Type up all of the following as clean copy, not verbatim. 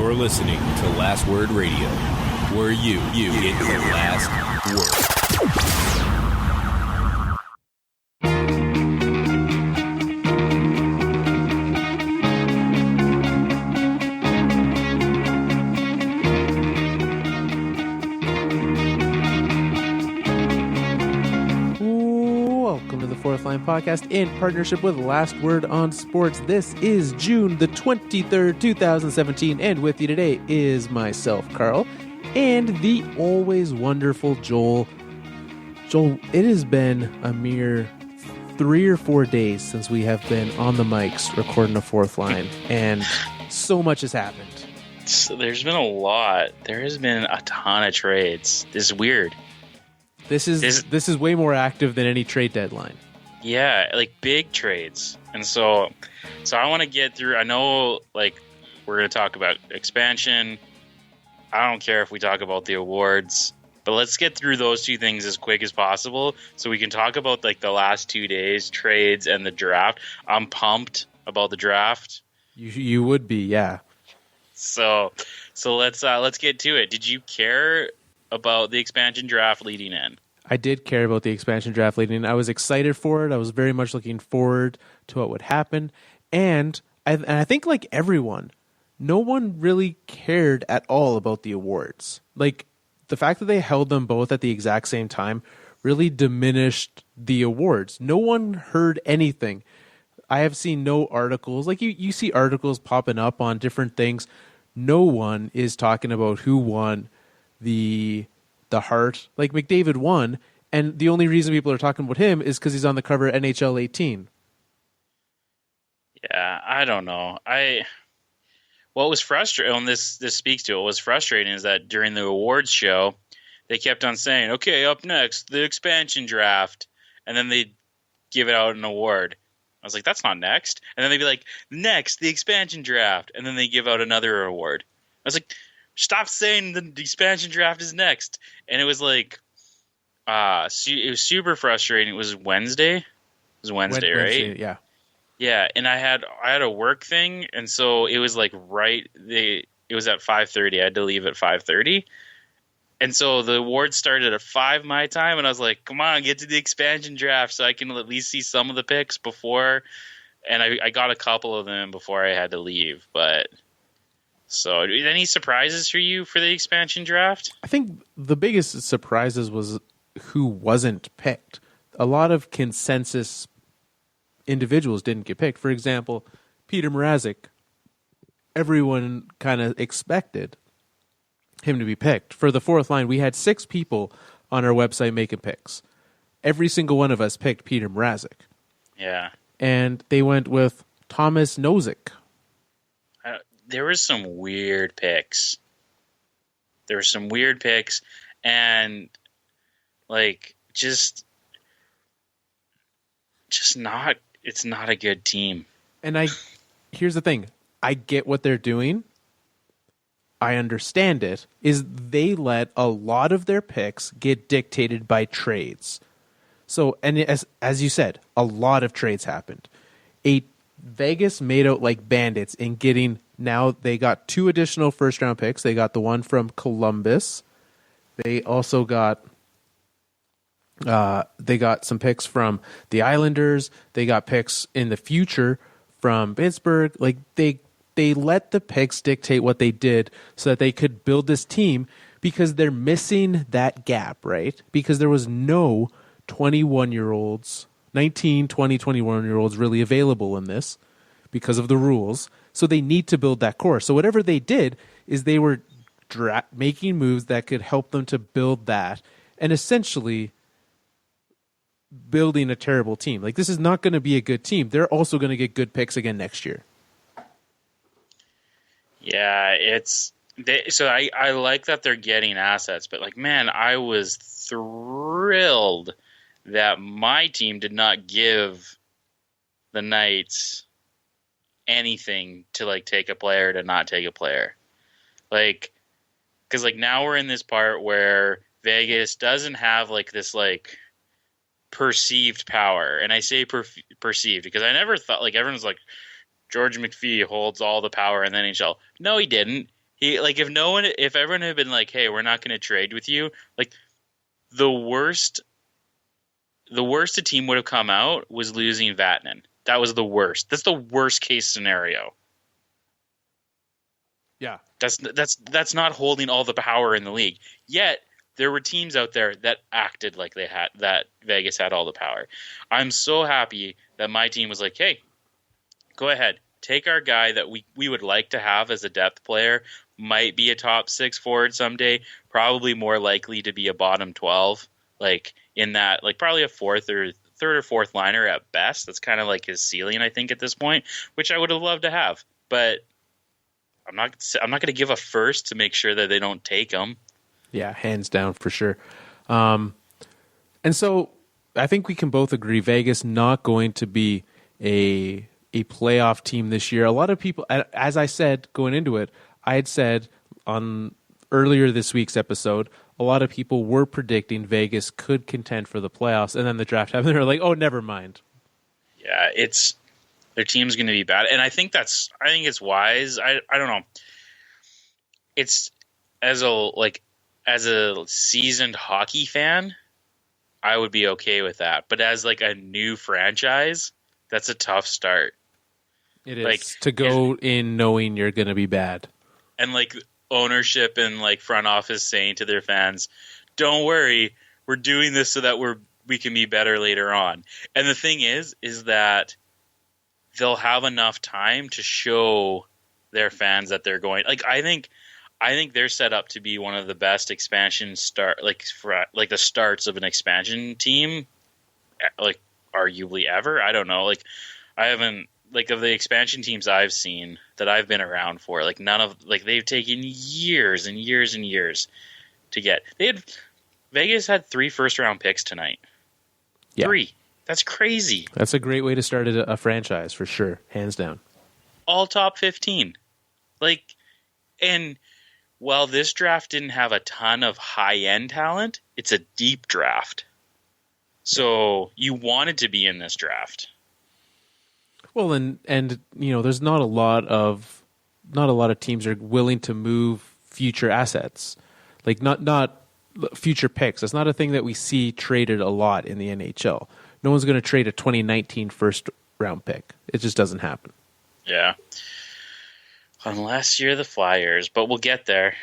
You're listening to Last Word Radio, where you get your last word. Fourth Line Podcast in partnership with Last Word on Sports. This is June the 23rd, 2017, and with you today is myself, Carl, and the always wonderful Joel. Joel, it has been a mere 3 or 4 days since we have been on the mics recording a Fourth Line, and so much has happened. So there's been a lot. There has been a ton of trades. This is weird. This is way more active than any trade deadline. Yeah, like big trades. And so I want to get through. I know, like, we're going to talk about expansion. I don't care if we talk about the awards, but let's get through those two things as quick as possible so we can talk about, like, the last 2 days, trades, and the draft. I'm pumped about the draft. You would be, yeah. So let's get to it. Did you care about the expansion draft leading in? I did care about the expansion draft leading in. I was excited for it. I was very much looking forward to what would happen. And I think, like everyone, no one really cared at all about the awards. Like, the fact that they held them both at the exact same time really diminished the awards. No one heard anything. I have seen no articles. Like, you see articles popping up on different things. No one is talking about who won the Hart. Like, McDavid won, and the only reason people are talking about him is because he's on the cover of NHL 18. Yeah, I don't know. What was frustrating, and this speaks to it, what was frustrating is that during the awards show, they kept on saying, okay, up next, the expansion draft, and then they'd give it out an award. I was like, that's not next. And then they'd be like, next, the expansion draft, and then they give out another award. I was like, stop saying the expansion draft is next. And it was like, it was super frustrating. It was Wednesday. It was Wednesday, right? Yeah. Yeah, and I had a work thing, and so it was like it was at 5:30. I had to leave at 5:30. And so the awards started at 5 my time, and I was like, come on, get to the expansion draft so I can at least see some of the picks before. And I got a couple of them before I had to leave, but... So, any surprises for you for the expansion draft? I think the biggest surprises was who wasn't picked. A lot of consensus individuals didn't get picked. For example, Peter Mrazek. Everyone kind of expected him to be picked. For the Fourth Line, we had 6 people on our website making picks. Every single one of us picked Peter Mrazek. Yeah. And they went with Thomas Nozick. There were some weird picks. And like just not. It's not a good team. And here's the thing. I get what they're doing. I understand it. Is they let a lot of their picks get dictated by trades. So, and as you said, a lot of trades happened. Vegas made out like bandits in getting. Now they got 2 additional first-round picks. They got the one from Columbus. They also got some picks from the Islanders. They got picks in the future from Pittsburgh. Like they let the picks dictate what they did so that they could build this team because they're missing that gap, right? Because there was no 21-year-olds, 19, 20, 21-year-olds really available in this because of the rules. So they need to build that core. So whatever they did is they were making moves that could help them to build that and essentially building a terrible team. Like, this is not going to be a good team. They're also going to get good picks again next year. Yeah, I like that they're getting assets, but like, man, I was thrilled that my team did not give the Knights anything to like take a player to not take a player. Like, because like now we're in this part where Vegas doesn't have like this like perceived power, and I say perceived because I never thought like everyone's like George McPhee holds all the power in the NHL. No, he didn't. if everyone had been like, hey, we're not going to trade with you, like the worst a team would have come out was losing Vatanen. That was the worst. That's the worst case scenario. Yeah. That's not holding all the power in the league. Yet there were teams out there that acted like that Vegas had all the power. I'm so happy that my team was like, hey, go ahead. Take our guy that we would like to have as a depth player, might be a top 6 forward someday, probably more likely to be a bottom 12, like in that, like probably a third or fourth liner at best. That's kind of like his ceiling, I think, at this point, which I would have loved to have. But I'm not going to give a first to make sure that they don't take him. Yeah, hands down for sure. And so I think we can both agree Vegas not going to be a playoff team this year. A lot of people, as I said going into it, I had said on earlier this week's episode, a lot of people were predicting Vegas could contend for the playoffs, and then the draft happened. They were like, "Oh, never mind." Yeah, their team's going to be bad, and I think it's wise. I don't know. It's as a seasoned hockey fan, I would be okay with that. But as like a new franchise, that's a tough start. It is to go in knowing you're going to be bad. And like ownership and like front office saying to their fans, "Don't worry, we're doing this so that we can be better later on." And the thing is that they'll have enough time to show their fans that they're going. Like I think they're set up to be one of the best expansion the starts of an expansion team, like arguably ever. I don't know. Like I haven't. Like of the expansion teams I've seen that I've been around for, like none of they've taken years and years and years to get. Vegas had 3 first-round picks tonight. Yeah. 3. That's crazy. That's a great way to start a franchise for sure, hands down. All top 15. And while this draft didn't have a ton of high-end talent, it's a deep draft. So you wanted to be in this draft. Well, and there's not a lot of teams are willing to move future assets, like not future picks. That's not a thing that we see traded a lot in the NHL. No one's going to trade a 2019 first round pick. It just doesn't happen. Yeah, unless you're the Flyers, but we'll get there.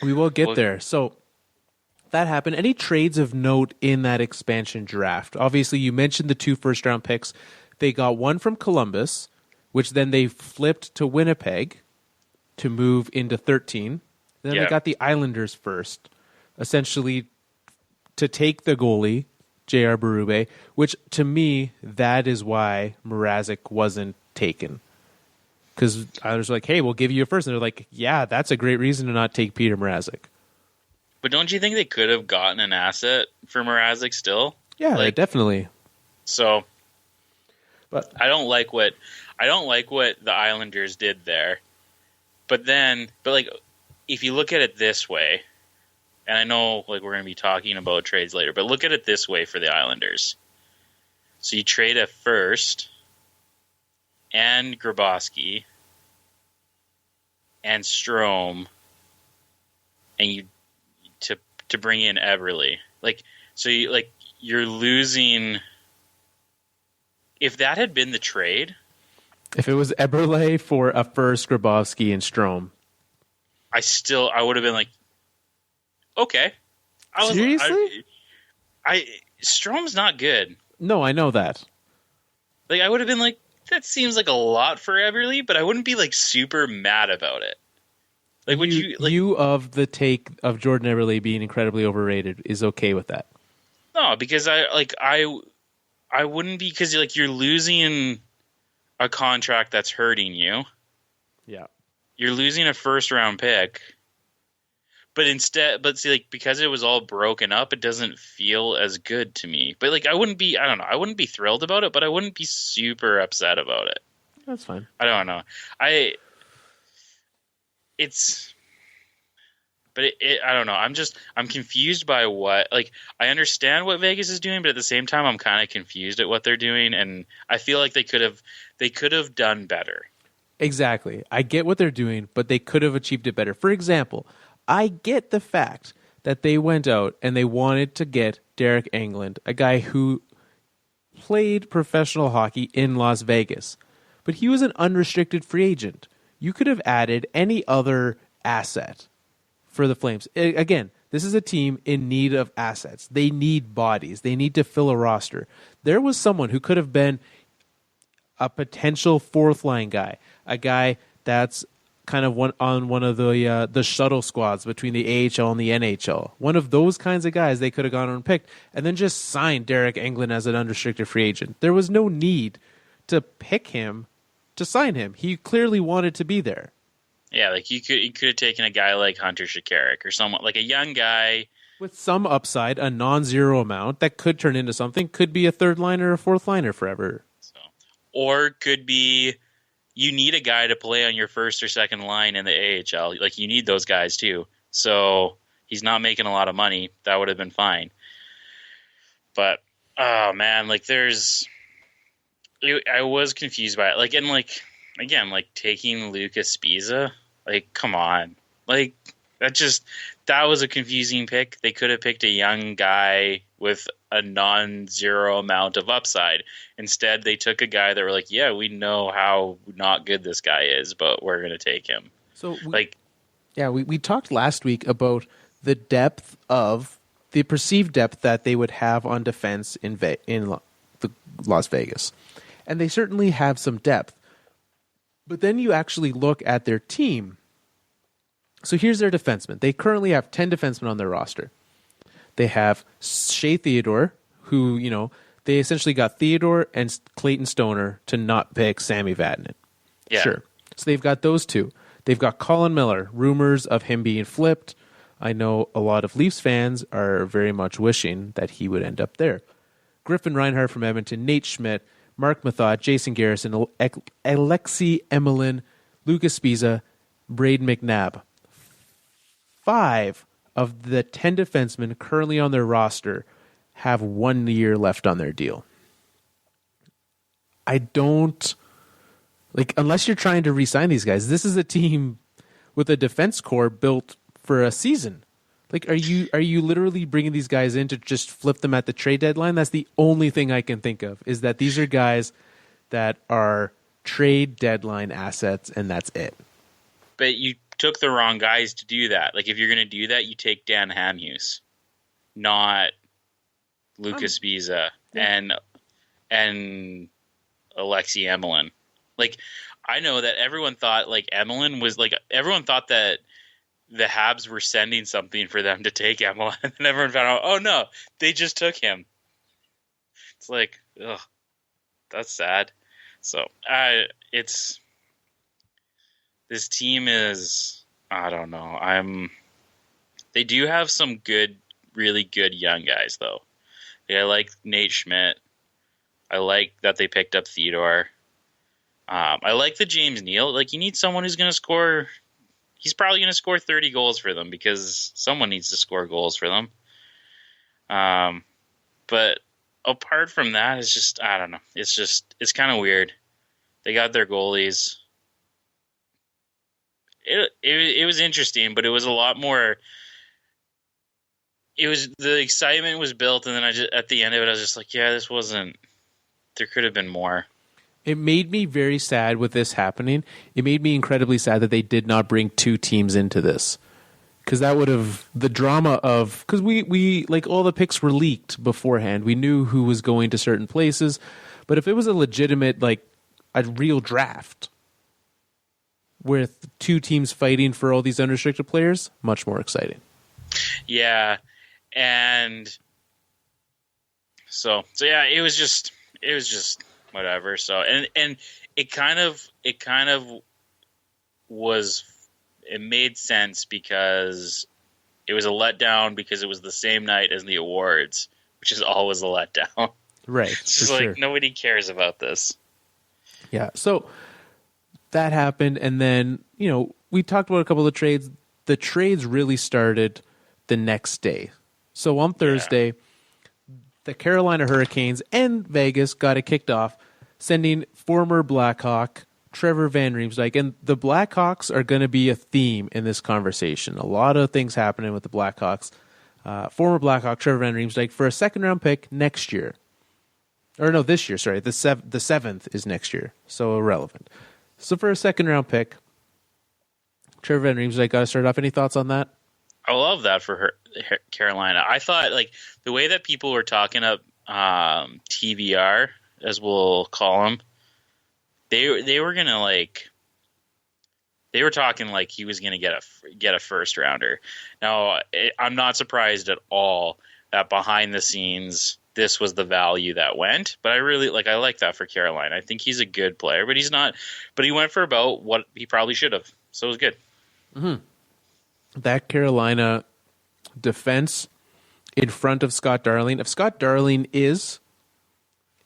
We will get there. So that happened. Any trades of note in that expansion draft? Obviously, you mentioned the 2 first round picks. They got one from Columbus, which then they flipped to Winnipeg to move into 13. Then they got the Islanders first, essentially to take the goalie, J.R. Berube, which to me, that is why Mrazek wasn't taken. Because I was like, hey, we'll give you a first. And they're like, yeah, that's a great reason to not take Peter Mrazek. But don't you think they could have gotten an asset for Mrazek still? Yeah, definitely. So... But I don't like what the Islanders did there. But if you look at it this way, and I know we're going to be talking about trades later, but look at it this way for the Islanders. So you trade a first and Grabowski and Strome and to bring in Eberle. You're losing. If that had been the trade... If it was Eberle for a first, Grabowski, and Strome. I would have been like, okay. Seriously? Strome's not good. No, I know that. I would have been like, that seems like a lot for Eberle, but I wouldn't be super mad about it. You of the take of Jordan Eberle being incredibly overrated is okay with that? No, because I wouldn't be, because you're losing a contract that's hurting you. Yeah, you're losing a first round pick, but because it was all broken up, it doesn't feel as good to me. But I wouldn't be thrilled about it, but I wouldn't be super upset about it. That's fine. I don't know. I don't know. I'm confused by what, I understand what Vegas is doing, but at the same time, I'm kind of confused at what they're doing. And I feel like they could have done better. Exactly. I get what they're doing, but they could have achieved it better. For example, I get the fact that they went out and they wanted to get Derek Englund, a guy who played professional hockey in Las Vegas, but he was an unrestricted free agent. You could have added any other asset for the Flames. Again, this is a team in need of assets. They need bodies. They need to fill a roster. There was someone who could have been a potential fourth line guy, a guy that's kind of on one of the shuttle squads between the AHL and the NHL. One of those kinds of guys they could have gone and picked, and then just signed Derek Englund as an unrestricted free agent. There was no need to pick him to sign him. He clearly wanted to be there. Yeah, like you could have taken a guy like Hunter Shikarik or someone like a young guy with some upside, a non-zero amount that could turn into something. Could be a third liner or a fourth liner forever. Or could be you need a guy to play on your first or second line in the AHL. Like you need those guys too. So he's not making a lot of money. That would have been fine. But oh man, like I was confused by it. Like and like again, like taking Lucas Spiza. Like come on, like that was a confusing pick. They could have picked a young guy with a non-zero amount of upside. Instead, they took a guy that were like, yeah, we know how not good this guy is, but we're going to take him. So, we talked last week about the depth of the perceived depth that they would have on defense in Las Vegas. And they certainly have some depth. But then you actually look at their team. So here's their defensemen. They currently have 10 defensemen on their roster. They have Shea Theodore, who, they essentially got Theodore and Clayton Stoner to not pick Sammy Vatanen. Yeah. Sure. So they've got those two. They've got Colin Miller, rumors of him being flipped. I know a lot of Leafs fans are very much wishing that he would end up there. Griffin Reinhart from Edmonton, Nate Schmidt, Mark Mathot, Jason Garrison, Alexi Emelin, Lucas Spiza, Braden McNabb. 5 of the 10 defensemen currently on their roster have 1 year left on their deal. I don't unless you're trying to re-sign these guys. This is a team with a defense core built for a season. Like, are you literally bringing these guys in to just flip them at the trade deadline? That's the only thing I can think of, is that these are guys that are trade deadline assets, and that's it. But you took the wrong guys to do that. Like, if you're going to do that, you take Dan Hamhuis, not Lucas Spiza and Alexi Emelin. Like, I know that everyone thought Emelin was everyone thought that the Habs were sending something for them to take Emelin, and everyone found out, oh no, they just took him. It's like, ugh, that's sad. So this team is, I don't know. They do have some good, really good young guys though. I like Nate Schmidt. I like that they picked up Theodore. I like the James Neal. Like, you need someone who's going to score. He's probably going to score 30 goals for them because someone needs to score goals for them. But apart from that, it's just, I don't know. It's kind of weird. They got their goalies. It was interesting, but it was a lot more. The excitement was built, and then at the end of it, I was just like, yeah, this wasn't. There could have been more. It made me very sad with this happening. It made me incredibly sad that they did not bring 2 teams into this, because that would have the drama of, because we all the picks were leaked beforehand. We knew who was going to certain places, but if it was a legitimate, a real draft with 2 teams fighting for all these unrestricted players, much more exciting. Yeah, and so yeah, it was just whatever. So and it kind of was, it made sense because it was a letdown because it was the same night as the awards, which is always a letdown. Right. It's just like, nobody cares about this. Yeah. So that happened, and then, we talked about a couple of trades. The trades really started the next day. So on Thursday, the Carolina Hurricanes and Vegas got it kicked off, sending former Blackhawk Trevor Van Riemsdyk, and the Blackhawks are going to be a theme in this conversation. A lot of things happening with the Blackhawks. Former Blackhawk Trevor Van Riemsdyk for a second-round pick next year. Or no, this year, sorry. The seventh is next year, so irrelevant. So for a second-round pick, Trevor Van Riemsdyk got to start off. Any thoughts on that? I love that for her, Carolina. I thought, like, the way that people were talking up TVR, as we'll call him, they were gonna, like, they were talking like he was gonna get a first rounder. Now, I'm not surprised at all that behind the scenes this was the value that went. But I like that for Carolina. I think he's a good player, but he's not. But he went for about what he probably should have, so it was good. Mm-hmm. That Carolina defense in front of Scott Darling. If Scott Darling is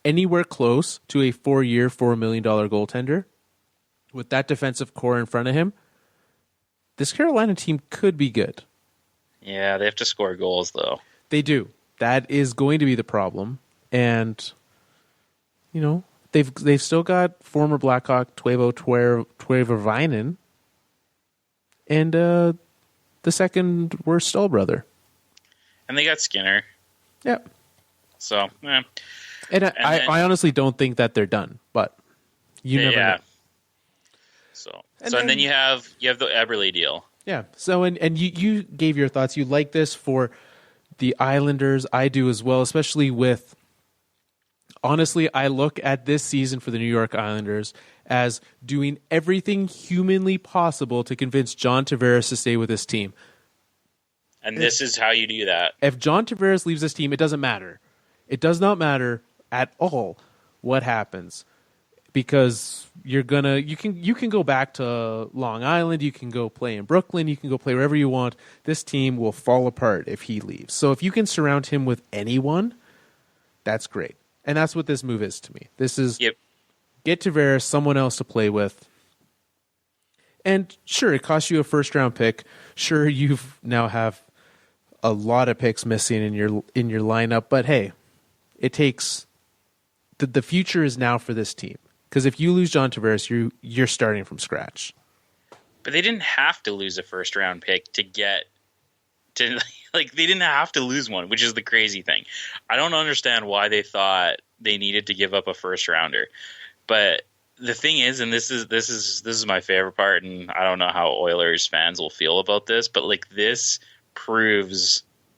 anywhere close to a 4-year, $4 million goaltender, with that defensive core in front of him, this Carolina team could be good. Yeah, they have to score goals, though. They do. That is going to be the problem. And, you know, they've still got former Blackhawk Teuvo Teravainen and the second worst Stahl brother. And they got Skinner. Yep. So, eh. And I honestly don't think that they're done, but you never know. So then you have the Eberle deal. Yeah. So and you gave your thoughts. You like this for the Islanders. I do as well, especially with, honestly, I look at this season for the New York Islanders as doing everything humanly possible to convince John Tavares to stay with this team. And this is how you do that. If John Tavares leaves this team, it doesn't matter. It does not matter at all what happens, because you can go back to Long Island, you can go play in Brooklyn, you can go play wherever you want. This team will fall apart if he leaves. So if you can surround him with anyone, that's great. And that's what this move is to me. This is get Tavares someone else to play with. And sure, it costs you a first-round pick. Sure, you now have a lot of picks missing in your lineup, but hey, it takes the future is now for this team. Because if you lose John Tavares, you're starting from scratch. But they didn't have to lose a first round pick to get to, like, they didn't have to lose one, which is the crazy thing. I don't understand why they thought they needed to give up a first rounder. But the thing is, and this is my favorite part, and I don't know how Oilers fans will feel about this, but like this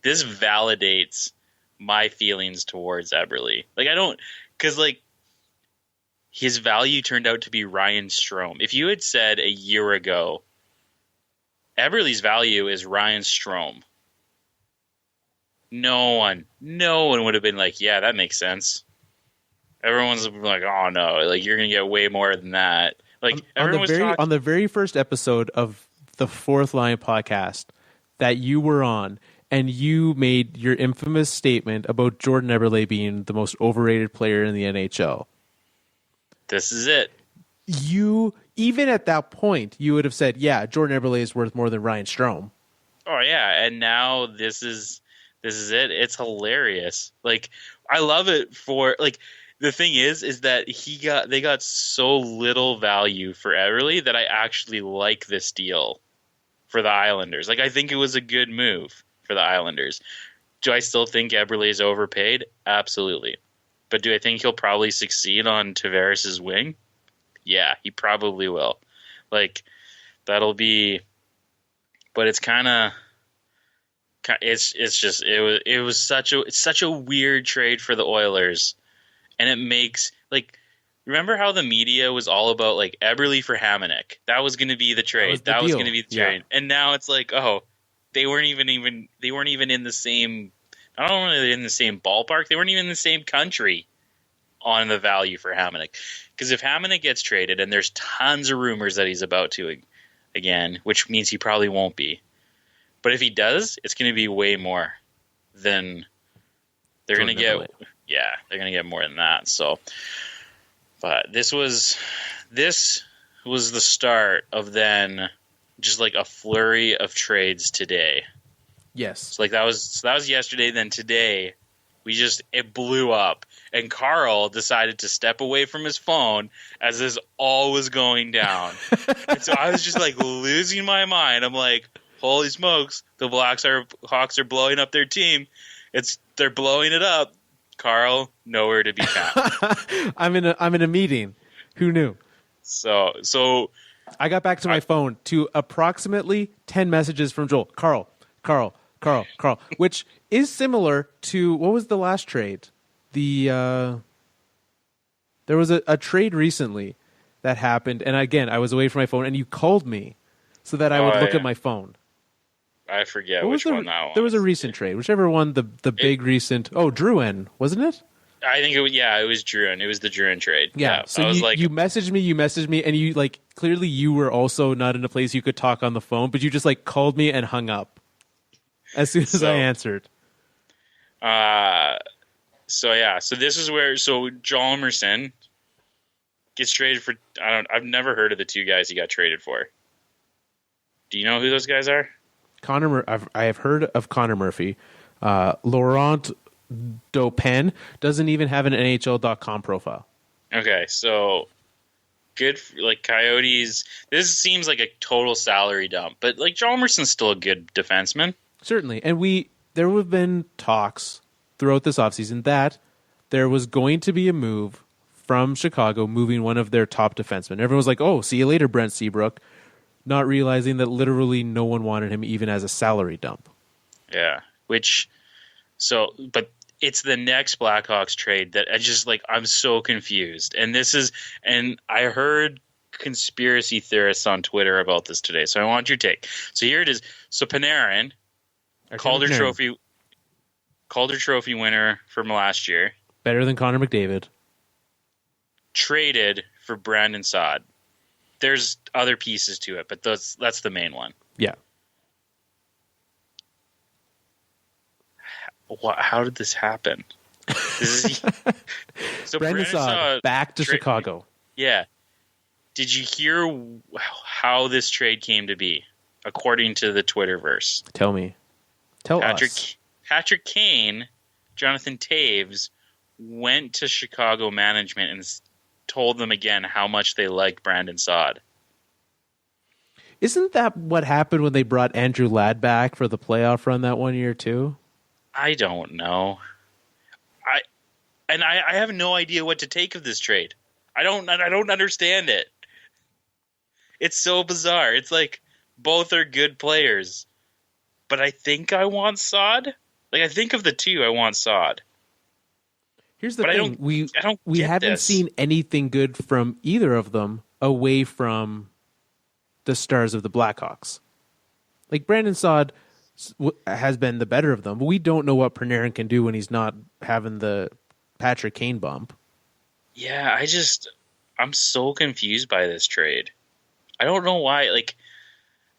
validates my feelings towards Eberle. Like, I don't, because like his value turned out to be Ryan Strome. If you had said a year ago, Eberle's value is Ryan Strome, no one would have been like, yeah, that makes sense. Everyone's like, oh no, like you're gonna get way more than that. Like on the very first episode of the Fourth Line podcast that you were on, and you made your infamous statement about Jordan Eberle being the most overrated player in the NHL. This is it. You, even at that point, you would have said, yeah, Jordan Eberle is worth more than Ryan Strome. Oh yeah, and now this is it. It's hilarious. Like, I love it for, like, the thing is that they got so little value for Eberle that I actually like this deal for the Islanders. Like, I think it was a good move for the Islanders. Do I still think Eberle is overpaid? Absolutely. But do I think he'll probably succeed on Tavares' wing? Yeah, he probably will. Like, that'll be, but it's kind of, it was such a weird trade for the Oilers. And it makes, like, remember how the media was all about, like, Eberle for Hamonic? That was going to be the trade. That was going to be the trade. Yeah. And now it's like, oh, they weren't even in the same, not only in the same ballpark, they weren't even in the same country on the value for Hamonic. Because if Hamonic gets traded, and there's tons of rumors that he's about to again, which means he probably won't be. But if he does, it's going to be way more than they're going to get. Yeah, they're going to get more than that. So, but this was the start of then just like a flurry of trades today. Yes. So like that was yesterday. Then today it blew up. And Carl decided to step away from his phone as this all was going down. And so I was just like losing my mind. I'm like, holy smokes, the Hawks are blowing up their team. They're blowing it up. Carl, nowhere to be found. I'm in a meeting. Who knew? So I got back to my phone to approximately 10 messages from Joel. Carl, which is similar to, what was the last trade? There was a trade recently that happened, and again, I was away from my phone, and you called me so that I would look at my phone. I forget which one that was. There was a recent trade, whichever one, the big recent. Oh, Druin, wasn't it? I think it was Druin. It was the Druin trade. Yeah. So I was you messaged me, and you like clearly you were also not in a place you could talk on the phone, but you just like called me and hung up as soon as I answered. So this is where Joel Emerson gets traded for. I've never heard of the two guys he got traded for. Do you know who those guys are? I have heard of Connor Murphy. Laurent Dopin doesn't even have an NHL.com profile. Okay, so good. Like Coyotes, this seems like a total salary dump, but like Joel Emerson's still a good defenseman. Certainly, and there have been talks throughout this offseason that there was going to be a move from Chicago moving one of their top defensemen. Everyone was like, "Oh, see you later, Brent Seabrook," not realizing that literally no one wanted him even as a salary dump. Yeah, but it's the next Blackhawks trade that I'm so confused. And I heard conspiracy theorists on Twitter about this today, so I want your take. So here it is. So Panarin, Calder Trophy winner from last year. Better than Connor McDavid. Traded for Brandon Saad. There's other pieces to it, but that's the main one. Yeah. How did this happen? So Brandon Saad back to Chicago. Yeah. Did you hear how this trade came to be, according to the Twitterverse? Tell me. Tell us. Patrick Kane, Jonathan Taves, went to Chicago management and told them again how much they liked Brandon Saad. Isn't that what happened when they brought Andrew Ladd back for the playoff run that one year too? I don't know. I have no idea what to take of this trade. I don't understand it. It's so bizarre. It's like both are good players, but I think I want Saad. Like I think of the two, I want Saad. Here's the thing: we haven't seen anything good from either of them away from the stars of the Blackhawks. Like Brandon Saad has been the better of them, but we don't know what Panarin can do when he's not having the Patrick Kane bump. Yeah, I'm so confused by this trade. I don't know why. Like,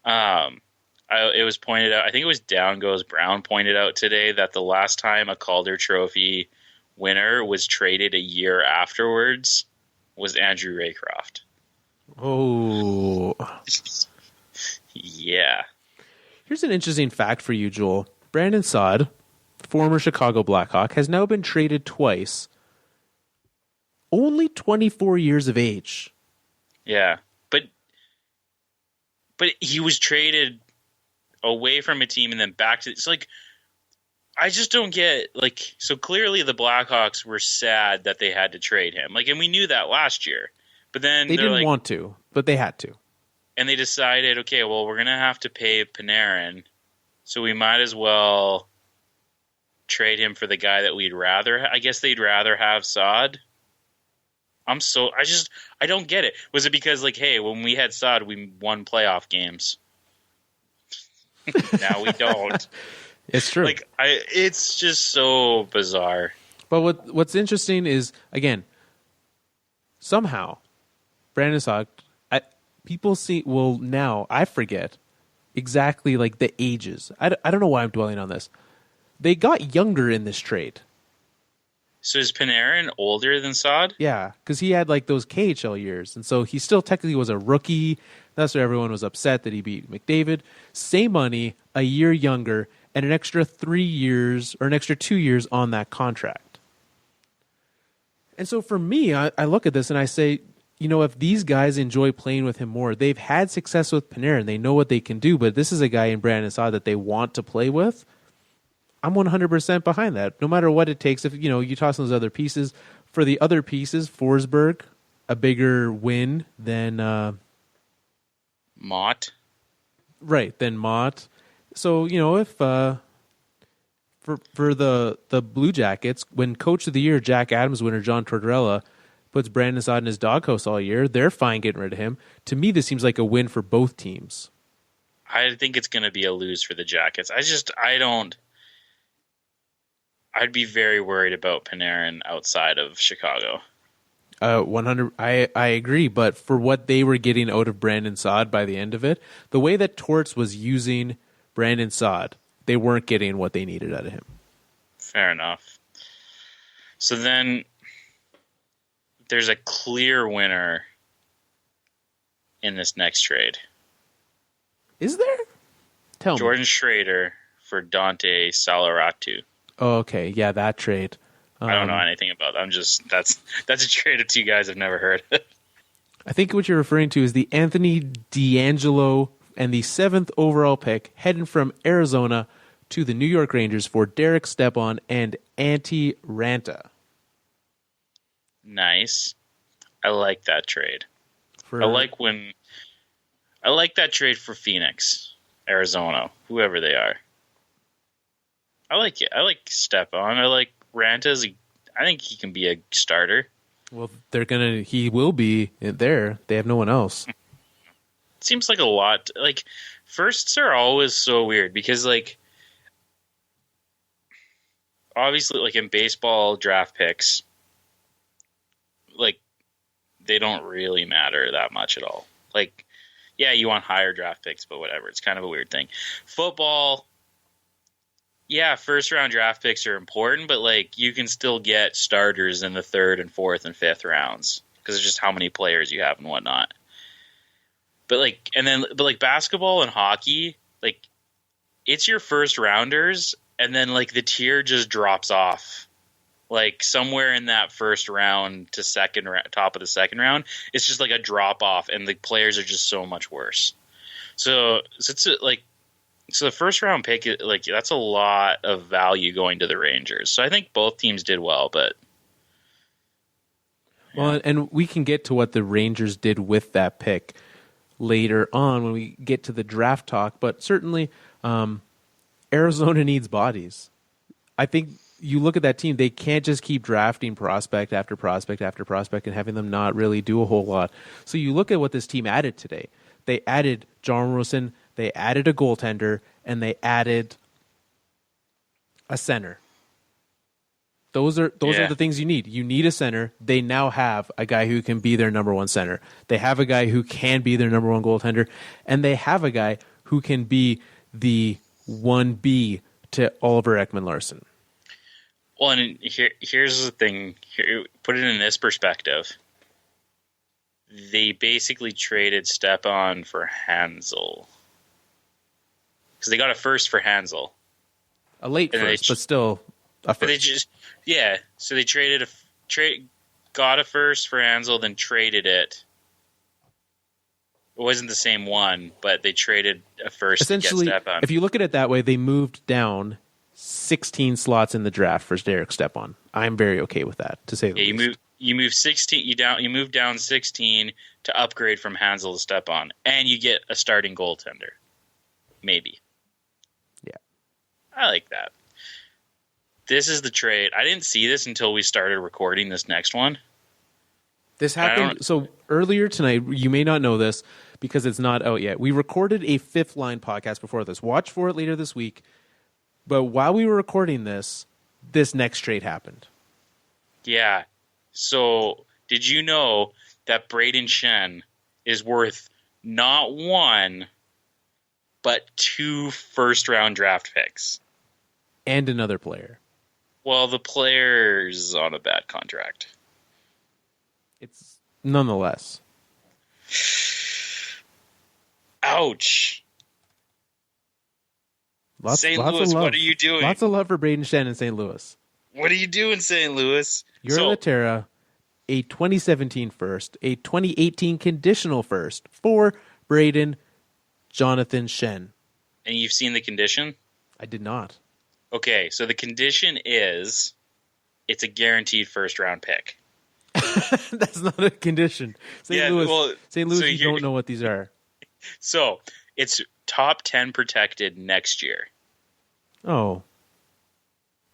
it was pointed out. I think it was Down Goes Brown pointed out today that the last time a Calder Trophy winner was traded a year afterwards was Andrew Raycroft. Oh, yeah. Here's an interesting fact for you, Joel. Brandon Saad, former Chicago Blackhawk, has now been traded twice. Only 24 years of age. Yeah, but he was traded away from a team and then back to. It's like I just don't get so clearly the Blackhawks were sad that they had to trade him. And we knew that last year, but then they didn't want to, but they had to. And they decided, okay, well, we're going to have to pay Panarin, so we might as well trade him for the guy that we'd rather. I guess they'd rather have Saad. I don't get it. Was it because, hey, when we had Saad, we won playoff games? Now we don't. It's true. It's just so bizarre. But what's interesting is, again, somehow, Brandon Saad, people see, now I forget exactly the ages. I don't know why I'm dwelling on this. They got younger in this trade. So is Panarin older than Saad? Yeah, because he had those KHL years, and so he still technically was a rookie. That's why everyone was upset that he beat McDavid. Same money, a year younger, and an extra 3 years or an extra 2 years on that contract. And so for me, I look at this and I say, if these guys enjoy playing with him more, they've had success with Panarin, they know what they can do, but this is a guy in Brandon Saad that they want to play with. I'm 100% behind that, no matter what it takes. If you toss in those other pieces, for the other pieces, Forsberg, a bigger win than Mott. Right, than Mott. So if for the Blue Jackets, when Coach of the Year Jack Adams winner John Tortorella puts Brandon Saad in his doghouse all year, they're fine getting rid of him. To me, this seems like a win for both teams. I think it's going to be a lose for the Jackets. I'd be very worried about Panarin outside of Chicago. 100. I agree, but for what they were getting out of Brandon Saad by the end of it, the way that Torts was using Brandon Saad, they weren't getting what they needed out of him. Fair enough. So then there's a clear winner in this next trade. Is there? Tell me. Jordan Schrader for Dante Saloratu. Oh, okay. Yeah, that trade. I don't know anything about that. That's a trade of two guys I've never heard. I think what you're referring to is the Anthony D'Angelo and the 7th overall pick heading from Arizona to the New York Rangers for Derek Stepan and Antti Ranta. Nice. I like that trade. I like that trade for Phoenix, Arizona, whoever they are. I like it. I like Stepan. I like Ranta. I think he can be a starter. Well, he will be there. They have no one else. It seems like a lot. Like, firsts are always so weird because, like, obviously, like in baseball draft picks, like, they don't really matter that much at all. Like, yeah, you want higher draft picks, but whatever. It's kind of a weird thing. Football, yeah, first round draft picks are important, but like you can still get starters in the 3rd and 4th and 5th rounds because it's just how many players you have and whatnot. But like basketball and hockey, like it's your first rounders, and then like the tier just drops off. Like somewhere in that first round to top of the second round, it's just like a drop off, and the players are just so much worse. So it's like. So the first round pick, like that's a lot of value going to the Rangers. So I think both teams did well, but yeah. Well, and we can get to what the Rangers did with that pick later on when we get to the draft talk. But certainly, Arizona needs bodies. I think you look at that team; they can't just keep drafting prospect after prospect after prospect and having them not really do a whole lot. So you look at what this team added today. They added John Rosen. They added a goaltender, and they added a center. Those are the things you need. You need a center. They now have a guy who can be their number one center. They have a guy who can be their number one goaltender, and they have a guy who can be the 1B to Oliver Ekman-Larsson. Well, and here's the thing. Put it in this perspective. They basically traded Stepan for Hansel. Because they got a first for Hansel. A late first, but still a first. So they got a first for Hansel, then traded it. It wasn't the same one, but they traded a first Essentially, to get Stepan. If you look at it that way, they moved down 16 slots in the draft for Derek Stepan. I'm very okay with that, to say the least. You move 16. You move down 16 to upgrade from Hansel to Stepan, and you get a starting goaltender. Maybe. Yeah, I like that. This is the trade. I didn't see this until we started recording this next one. This happened. So earlier tonight, you may not know this because it's not out yet. We recorded a Fifth Line podcast before this. Watch for it later this week. But while we were recording this next trade happened. Yeah. So did you know that Braden Shen is worth not one, but 2 first-round draft picks? And another player. Well, the player's on a bad contract. It's nonetheless. Ouch. St. Louis, what are you doing? Lots of love for Braden Shen in St. Louis. What are you doing, St. Louis? Euro Laterra, a 2017 first, a 2018 conditional first for Braden Jonathan Shen. And you've seen the condition? I did not. Okay, so the condition is it's a guaranteed first-round pick. That's not a condition. St. Louis, so you don't know what these are. So it's top 10 protected next year. Oh.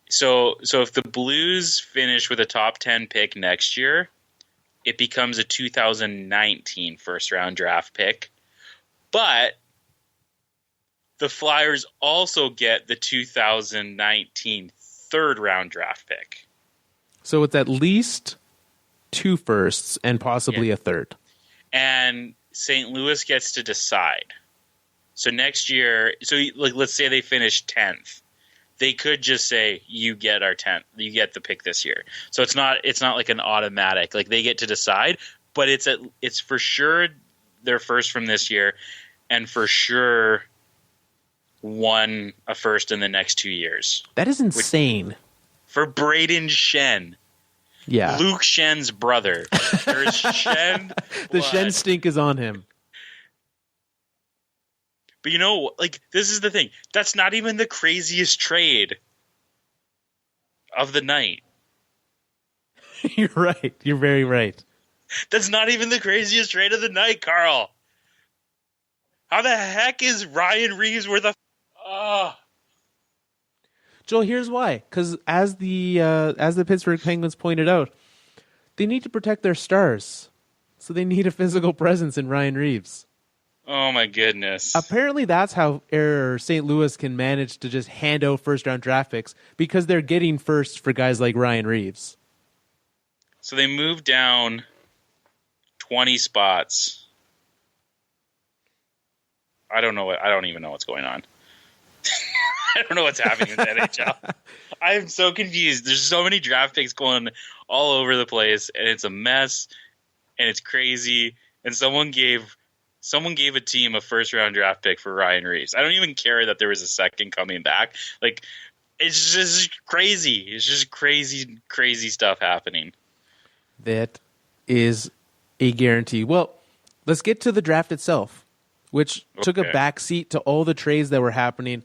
So if the Blues finish with a top 10 pick next year, it becomes a 2019 first-round draft pick. But the Flyers also get the 2019 third-round draft pick. So it's at least 2 firsts and possibly a third. And St. Louis gets to decide. So next year, let's say they finish 10th. They could just say, you get our 10th. You get the pick this year. So it's not like an automatic. Like, they get to decide, but it's for sure their first from this year, and for sure won a first in the next 2 years. That is insane. For Braden Shen. Yeah. Luke Shen's brother. There's Shen. The Shen stink is on him. But this is the thing. That's not even the craziest trade of the night. You're right. You're very right. That's not even the craziest trade of the night, Carl. How the heck is Ryan Reeves worth a... Joel, here's why. Because as the Pittsburgh Penguins pointed out, they need to protect their stars. So they need a physical presence in Ryan Reeves. Oh, my goodness. Apparently that's how St. Louis can manage to just hand out first-round draft picks, because they're getting first for guys like Ryan Reeves. So they moved down 20 spots. I don't even know what's going on. I don't know what's happening in the NHL. I'm so confused. There's so many draft picks going all over the place, and it's a mess, and it's crazy. And someone gave a team a first-round draft pick for Ryan Reeves. I don't even care that there was a second coming back. Like, it's just crazy. It's just crazy, crazy stuff happening. That is a guarantee. Well, let's get to the draft itself, which took a backseat to all the trades that were happening.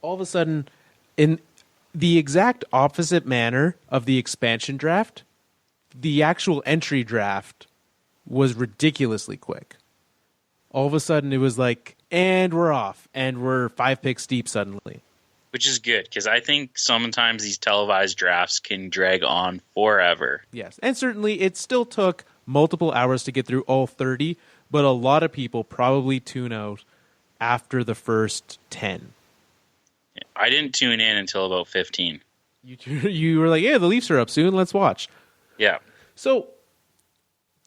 All of a sudden, in the exact opposite manner of the expansion draft, the actual entry draft was ridiculously quick. All of a sudden, it was like, and we're off, and we're 5 picks deep suddenly. Which is good, because I think sometimes these televised drafts can drag on forever. Yes, and certainly it still took multiple hours to get through all 30, but a lot of people probably tune out after the first 10. I didn't tune in until about 15. You were like, yeah, the Leafs are up soon, let's watch. Yeah. So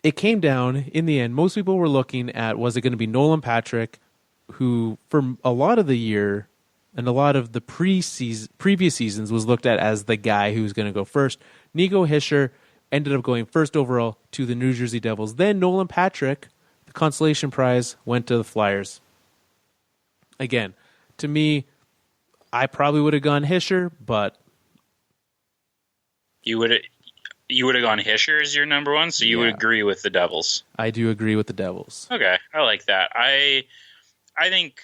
it came down in the end. Most people were looking at, was it going to be Nolan Patrick, who for a lot of the year and a lot of the previous seasons was looked at as the guy who was going to go first. Nico Hischier ended up going first overall to the New Jersey Devils. Then Nolan Patrick, the consolation prize, went to the Flyers. Again, to me, I probably would have gone Hischier, but you would have gone Hischier as your number one, so you would agree with the Devils. I do agree with the Devils. Okay, I like that. I think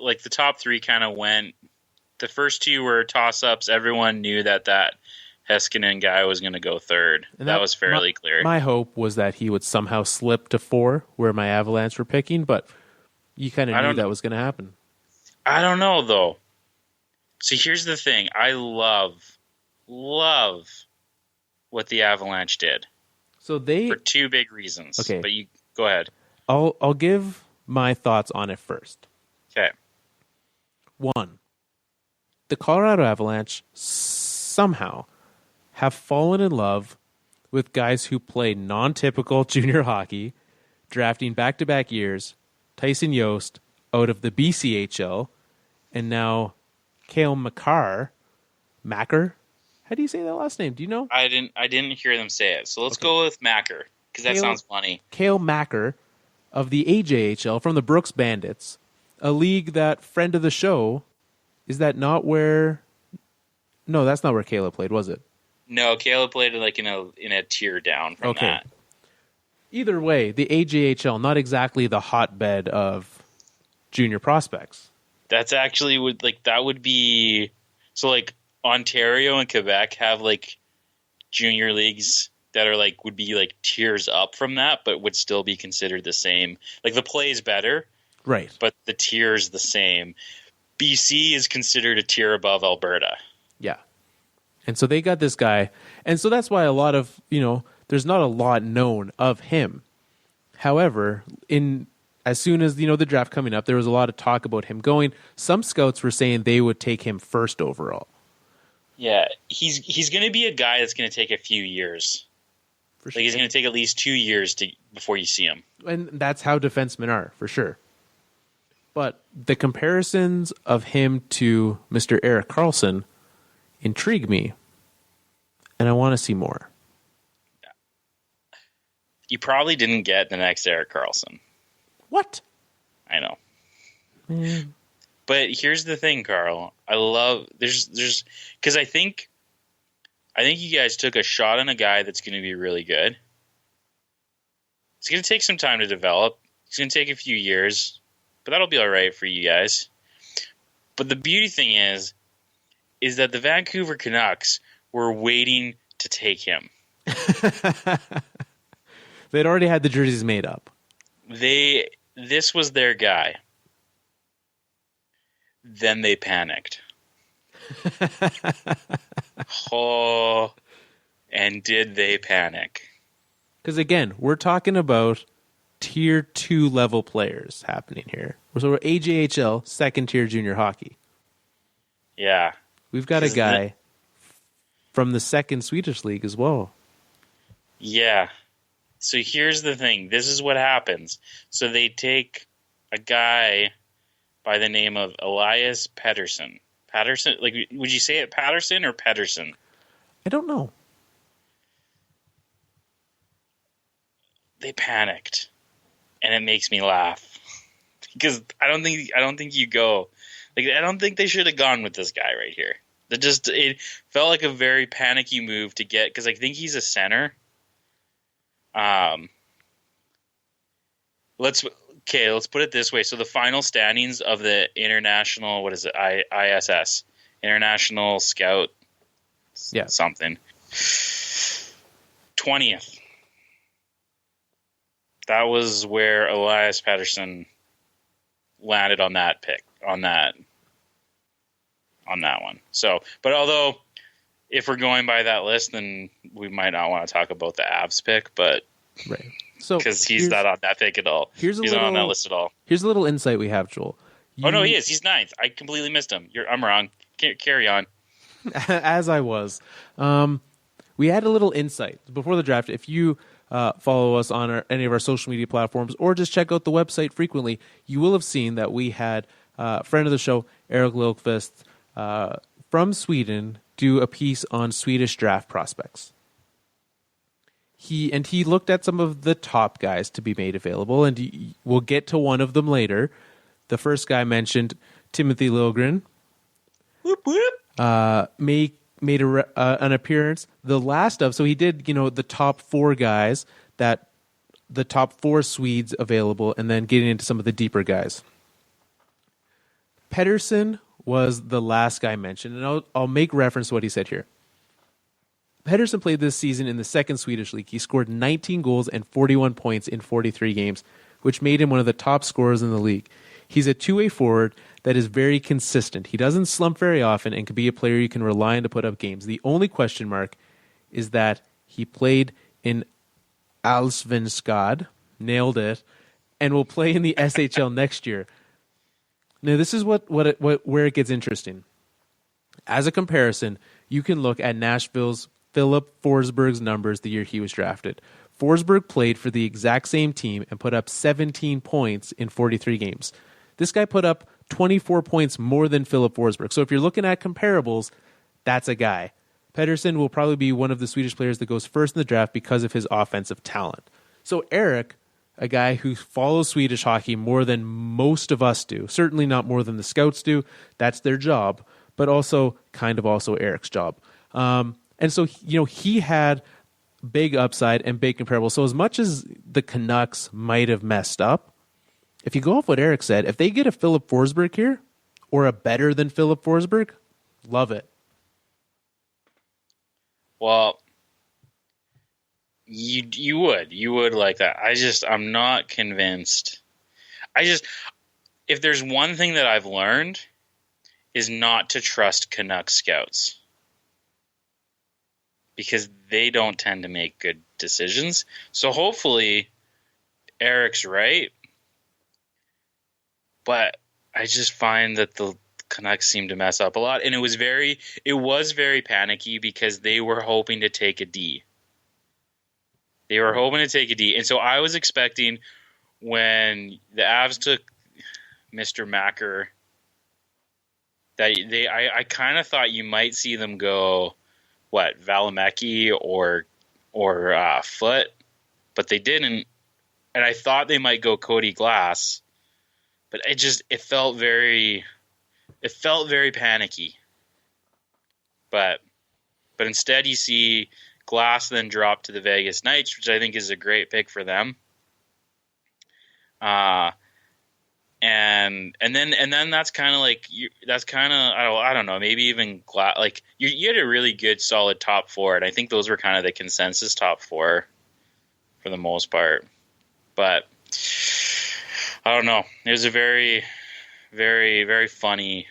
like the top 3 kind of went. The first 2 were toss-ups. Everyone knew that Heiskanen guy was going to go third. And that was fairly clear. My hope was that he would somehow slip to 4, where my Avalanche were picking, but you kind of knew that was going to happen. I don't know, though. So here's the thing. I love what the Avalanche did. So for 2 big reasons. Okay. But you go ahead. I'll give my thoughts on it first. Okay. 1, the Colorado Avalanche somehow have fallen in love with guys who play non-typical junior hockey, drafting back-to-back years Tyson Yost out of the BCHL, and now Cale Makar. How do you say that last name? Do you know? I didn't hear them say it. So let's go with Macker, because that sounds funny. Cale Makar of the AJHL from the Brooks Bandits, a league that friend of the show, Is that not where? No, that's not where Caleb played, was it? No, Caleb played like in a tier down from that. Either way, the AJHL, not exactly the hotbed of junior prospects. That's actually that would be so like Ontario and Quebec have like junior leagues that are like would be like tiers up from that, but would still be considered the same. Like the play is better, right? But the tier is the same. BC is considered a tier above Alberta. Yeah, and so they got this guy, and so that's why a lot of there's not a lot known of him. However, as soon as the draft coming up, there was a lot of talk about him going. Some scouts were saying they would take him first overall. Yeah, he's going to be a guy that's going to take a few years. For sure. Like he's going to take at least 2 years before you see him. And that's how defensemen are, for sure. But the comparisons of him to Mr. Erik Karlsson intrigue me, and I want to see more. You probably didn't get the next Erik Karlsson. What? I know. Man. But here's the thing, Carl. I love there's because I think you guys took a shot on a guy that's going to be really good. It's going to take some time to develop. It's going to take a few years, but that'll be all right for you guys. But the beauty thing is that the Vancouver Canucks were waiting to take him. They'd already had the jerseys made up. This was their guy. Then they panicked. Oh, and did they panic? Because again, we're talking about tier 2 level players happening here. So we're AJHL, second tier junior hockey. Yeah. We've got a guy from the second Swedish league as well. Yeah. So here's the thing. This is what happens. So they take a guy by the name of Elias Pettersson. Patterson? Like, would you say it Patterson or Pettersson? I don't know. They panicked, and it makes me laugh because I don't think you go. Like, I don't think they should have gone with this guy right here. It felt like a very panicky move to get because I think he's a center. Let's put it this way. So the final standings of the international, what is it? ISS, International Scout, something. 20th. That was where Elias Pettersson landed on that pick, on that one. So, but although if we're going by that list, then we might not want to talk about the Avs pick, but right. So because he's not on that pick at all. He's not on that list at all. Here's a little insight we have, Joel. Oh no, he is. He's 9th. I completely missed him. I'm wrong. Carry on. As I was. We had a little insight before the draft. If you follow us on any of our social media platforms or just check out the website frequently, you will have seen that we had a friend of the show, Eric Lilkvist, from Sweden, do a piece on Swedish draft prospects. He looked at some of the top guys to be made available, and we'll get to one of them later. The first guy mentioned, Timothy Liljegren, Whoop, whoop. made an appearance. The last of, so he did, the top 4 guys, the top 4 Swedes available, and then getting into some of the deeper guys. Pettersson was the last guy mentioned, and I'll make reference to what he said here. Pettersson played this season in the second Swedish league. He scored 19 goals and 41 points in 43 games, which made him one of the top scorers in the league. He's a two-way forward that is very consistent. He doesn't slump very often and can be a player you can rely on to put up games. The only question mark is that he played in Allsvenskan, nailed it, and will play in the SHL next year. Now, this is where it gets interesting. As a comparison, you can look at Nashville's Philip Forsberg's numbers the year he was drafted. Forsberg played for the exact same team and put up 17 points in 43 games. This guy put up 24 points more than Philip Forsberg. So if you're looking at comparables, that's a guy. Pettersson will probably be one of the Swedish players that goes first in the draft because of his offensive talent. So Eric a guy who follows Swedish hockey more than most of us do. Certainly not more than the scouts do. That's their job, but also also Eric's job. And so, he had big upside and big comparable. So as much as the Canucks might have messed up, if you go off what Eric said, if they get a Philip Forsberg here, or a better than Philip Forsberg, love it. Well, you would like that. I'm not convinced. If there's one thing that I've learned, is not to trust Canucks scouts, because they don't tend to make good decisions. So hopefully Eric's right, but I just find that the Canucks seem to mess up a lot, and it was very panicky because they were hoping to take a D. And so I was expecting, when the Avs took Mr. Macker, that I kind of thought you might see them go Valimaki or Foot, but they didn't, and I thought they might go Cody Glass, but it felt very panicky. But instead you see Glass then drop to the Vegas Knights, which I think is a great pick for them. And then that's kind of I don't know, maybe even you had a really good solid top four, and I think those were kind of the consensus top four for the most part. But I don't know. It was a very, very, very funny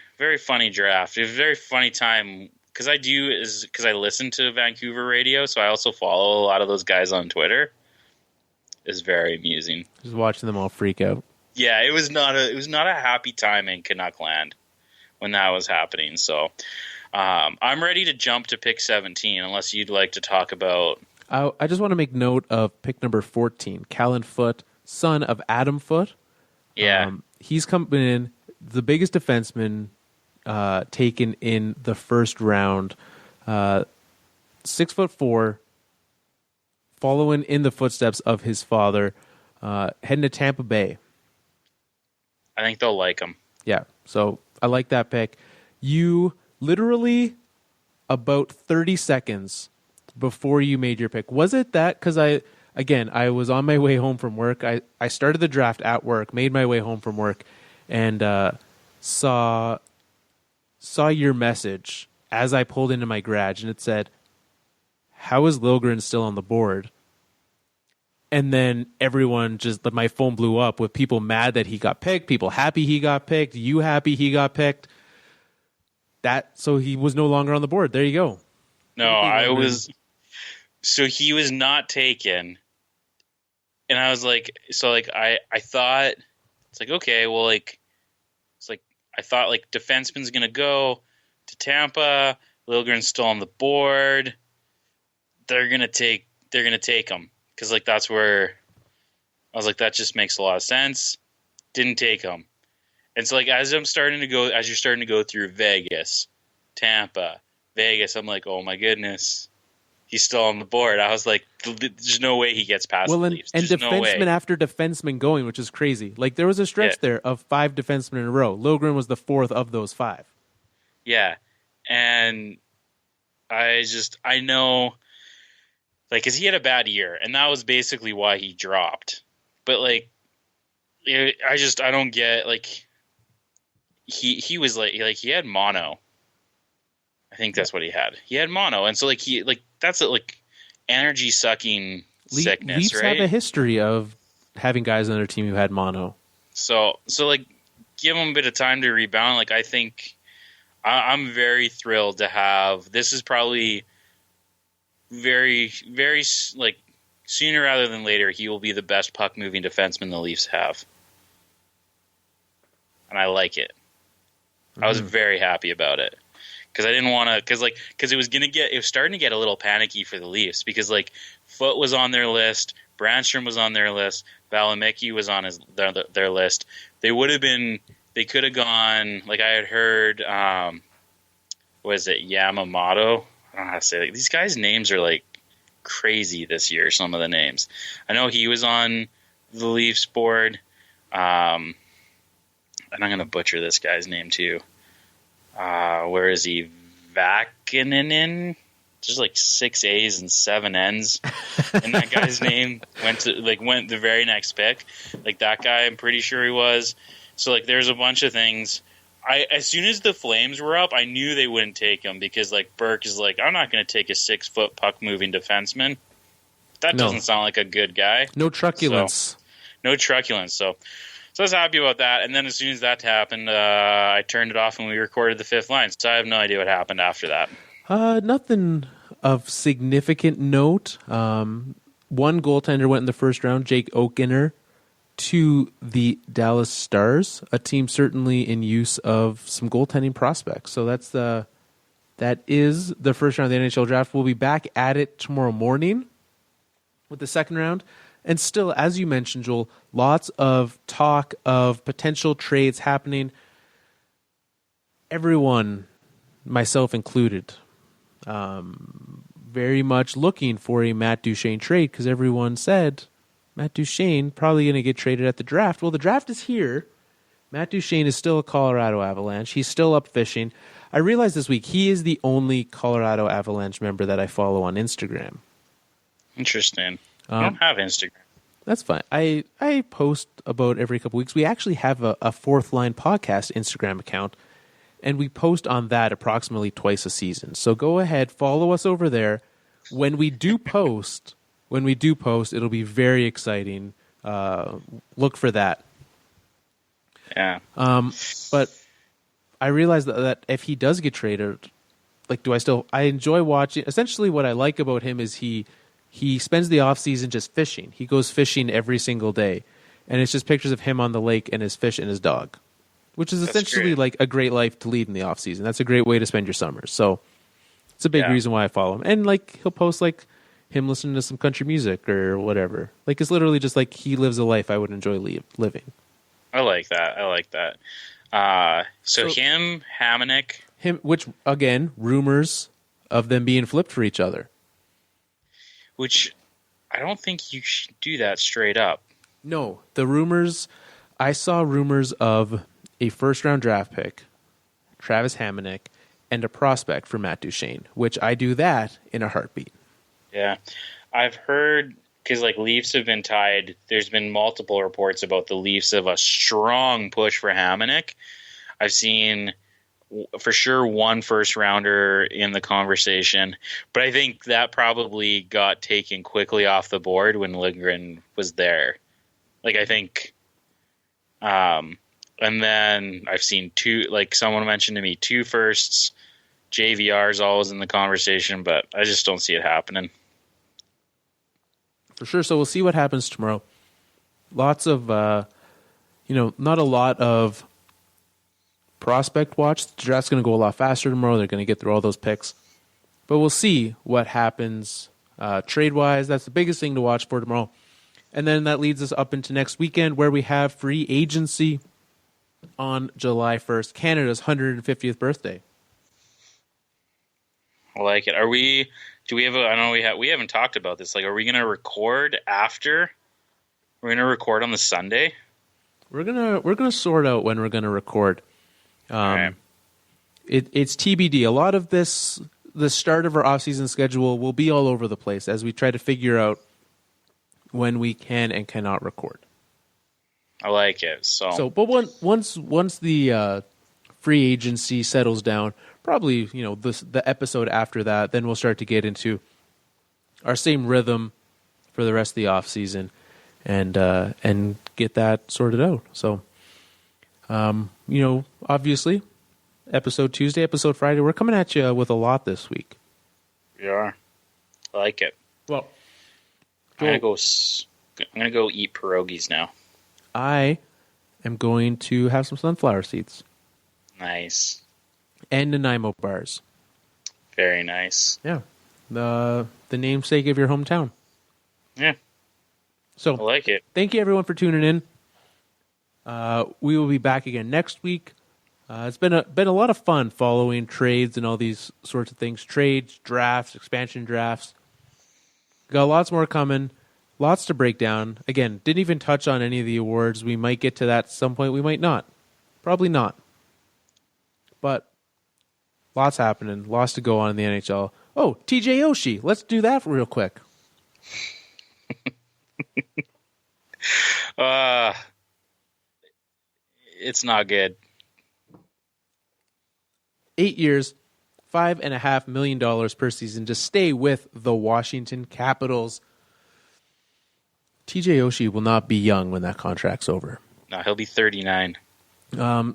draft. It was a very funny time because I listen to Vancouver radio, so I also follow a lot of those guys on Twitter. It's very amusing. Just watching them all freak out. Yeah, it was not a happy time in Canuckland when that was happening. So I'm ready to jump to pick 17, unless you'd like to talk about. I just want to make note of pick number 14, Callan Foote, son of Adam Foote. Yeah, he's coming in the biggest defenseman taken in the first round. 6'4", following in the footsteps of his father, heading to Tampa Bay. I think they'll like him. Yeah, so I like that pick. You literally, about 30 seconds before you made your pick, was it that? Because I was on my way home from work. I started the draft at work, made my way home from work, and saw your message as I pulled into my garage, and it said, "How is Liljegren still on the board?" And then everyone my phone blew up with people mad that he got picked, people happy he got picked, you happy he got picked. So he was no longer on the board. There you go. No, so he was not taken. And I was like, I thought, it's like, okay, well, I thought defenseman's going to go to Tampa. Liljegren's still on the board. They're going to take him. Because that's where I was like, that just makes a lot of sense. Didn't take him. And so as you're starting to go through Vegas, Tampa, Vegas, I'm like, oh my goodness, he's still on the board. I was like, there's no way he gets past the Leafs. And defenseman after defenseman going, which is crazy. There was a stretch there of 5 defensemen in a row. Liljegren was the 4th of those 5. Yeah. And I know, because he had a bad year, and that was basically why he dropped. But I don't get he was he had mono. I think that's what he had. He had mono, and so that's energy sucking sickness. Leafs right? have a history of having guys on their team who had mono. So give him a bit of time to rebound. I think I'm very thrilled to have. This is probably very, very sooner rather than later, he will be the best puck moving defenseman the Leafs have, and I like it. I was very happy about it because I didn't want to because it was starting to get a little panicky for the Leafs because Foote was on their list, Brandstrom was on their list, Valimaki was on their list. They could have gone I had heard was it Yamamoto? I don't know how to say these guys' names are crazy this year. Some of the names I know he was on the Leafs board. And I'm going to butcher this guy's name too. Where is he? Vakananen? There's like 6 A's and 7 N's. And that guy's name went the very next pick. Like that guy, I'm pretty sure he was. So like there's a bunch of things. As soon as the Flames were up, I knew they wouldn't take him because like Burke is like, I'm not going to take a 6-foot puck moving defenseman. That doesn't sound like a good guy. No truculence. No truculence. So I was happy about that. And then as soon as that happened, I turned it off and we recorded the fifth line. So I have no idea what happened after that. Nothing of significant note. One goaltender went in the first round, Jake Okener, to the Dallas Stars, a team certainly in use of some goaltending prospects. So that is the first round of the NHL Draft. We'll be back at it tomorrow morning with the second round. And still, as you mentioned, Joel, lots of talk of potential trades happening. Everyone, myself included, very much looking for a Matt Duchene trade because everyone said Matt Duchene probably going to get traded at the draft. Well, the draft is here. Matt Duchene is still a Colorado Avalanche. He's still up fishing. I realized this week he is the only Colorado Avalanche member that I follow on Instagram. Interesting. I don't have Instagram. That's fine. I post about every couple weeks. We actually have a Fourth Line Podcast Instagram account, and we post on that approximately twice a season. So go ahead, follow us over there. When we do post, it'll be very exciting. Look for that. Yeah. But I realized that if he does get traded, like, I enjoy watching. Essentially, what I like about him is he spends the off season just fishing. He goes fishing every single day, and it's just pictures of him on the lake and his fish and his dog, which is essentially like a great life to lead in the off season. That's a great way to spend your summers. So it's a big reason why I follow him. And like he'll post like him listening to some country music or whatever. Like it's literally just like he lives a life I would enjoy living. I like that. So him, Hamonic, which again, rumors of them being flipped for each other. Which I don't think you should do that straight up. No, I saw rumors of a first-round draft pick, Travis Hamonic, and a prospect for Matt Duchene, which I do that in a heartbeat. Yeah. I've heard, because like Leafs have been tied, there's been multiple reports about the Leafs of a strong push for Hamonic. I've seen for sure one first rounder in the conversation, but I think that probably got taken quickly off the board when Lindgren was there. Like I think, and then I've seen two, like someone mentioned to me, 2 firsts. JVR is always in the conversation, but I just don't see it happening. For sure. So we'll see what happens tomorrow. Lots of, not a lot of prospect watch. The draft's going to go a lot faster tomorrow. They're going to get through all those picks. But we'll see what happens trade-wise. That's the biggest thing to watch for tomorrow. And then that leads us up into next weekend where we have free agency on July 1st, Canada's 150th birthday. I like it. We haven't talked about this. Like, are we going to record after? We're going to record on the Sunday? We're gonna sort out when we're going to record. Right. It's TBD. A lot of the start of our off-season schedule will be all over the place as we try to figure out when we can and cannot record. I like it. But once the free agency settles down, probably the episode after that, then we'll start to get into our same rhythm for the rest of the off-season and get that sorted out. So. Obviously, episode Tuesday, episode Friday, we're coming at you with a lot this week. We are. I like it. Well, I'm gonna go eat pierogies now. I am going to have some sunflower seeds. Nice. And Nanaimo bars. Very nice. Yeah. The namesake of your hometown. Yeah. So I like it. Thank you everyone for tuning in. We will be back again next week. It's been a lot of fun following trades and all these sorts of things. Trades, drafts, expansion drafts. Got lots more coming. lots to break down. Again, didn't even touch on any of the awards. We might get to that at some point. We might not. Probably not. But lots happening. Lots to go on in the NHL. Oh, TJ Oshie. Let's do that real quick. It's not good. 8 years, $5.5 million per season to stay with the Washington Capitals. TJ Oshie will not be young when that contract's over. No, he'll be 39.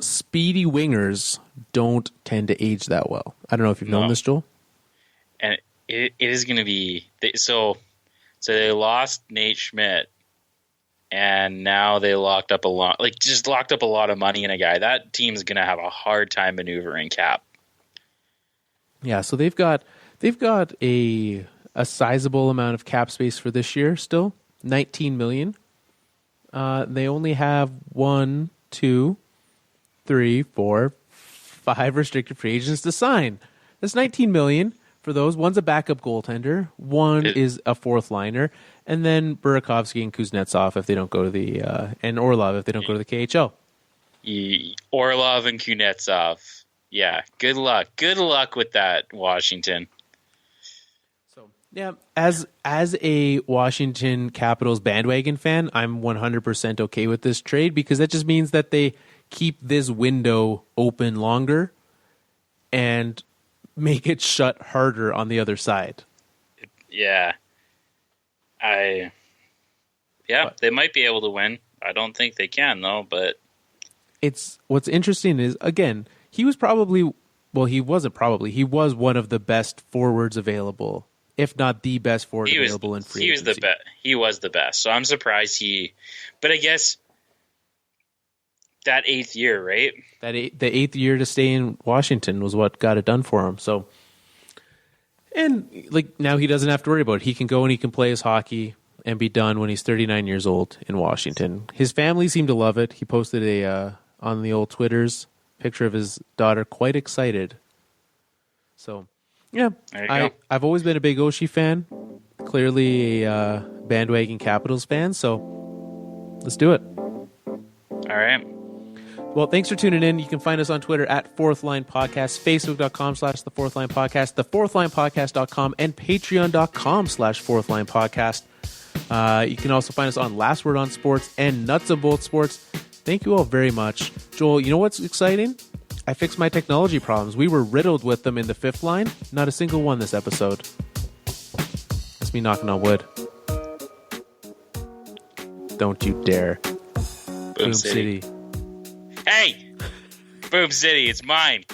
Speedy wingers don't tend to age that well. I don't know if you've known this, Joel. And it is going to be... So they lost Nate Schmidt, and now they locked up a lot of money in a guy. That team's going to have a hard time maneuvering cap. Yeah, so they've got a sizable amount of cap space for this year still, $19 million. They only have 1, 2, 3, 4, 5 restricted free agents to sign. That's $19 million for those. One's a backup goaltender, one is a fourth liner, and then Burakovsky and Kuznetsov if they don't go to the and Orlov if they don't go to the KHL. Orlov and Kuznetsov. Yeah, good luck. Good luck with that, Washington. So yeah, as a Washington Capitals bandwagon fan, I'm 100% okay with this trade because that just means that they keep this window open longer and make it shut harder on the other side. Yeah. They might be able to win. I don't think they can though, but what's interesting is again, he was one of the best forwards available, if not the best forward available in free agency. He was the best. So I'm surprised but I guess that 8th year, right? The 8th year to stay in Washington was what got it done for him. So, and like now he doesn't have to worry about it. He can go and he can play his hockey and be done when he's 39 years old in Washington. His family seemed to love it. He posted on the old Twitters picture of his daughter, quite excited. So, yeah, I've always been a big Oshie fan. Clearly a bandwagon Capitals fan. So, let's do it. All right. Well, thanks for tuning in. You can find us on Twitter at Fourth Line Podcast, Facebook.com/The Fourth Line Podcast, TheFourthLinePodcast.com, and Patreon.com/Fourth Line Podcast. You can also find us on Last Word on Sports and Nuts and Bolts Sports. Thank you all very much. Joel, you know what's exciting? I fixed my technology problems. We were riddled with them in the fifth line. Not a single one this episode. That's me knocking on wood. Don't you dare. Boom City. Hey! Boom City, it's mine.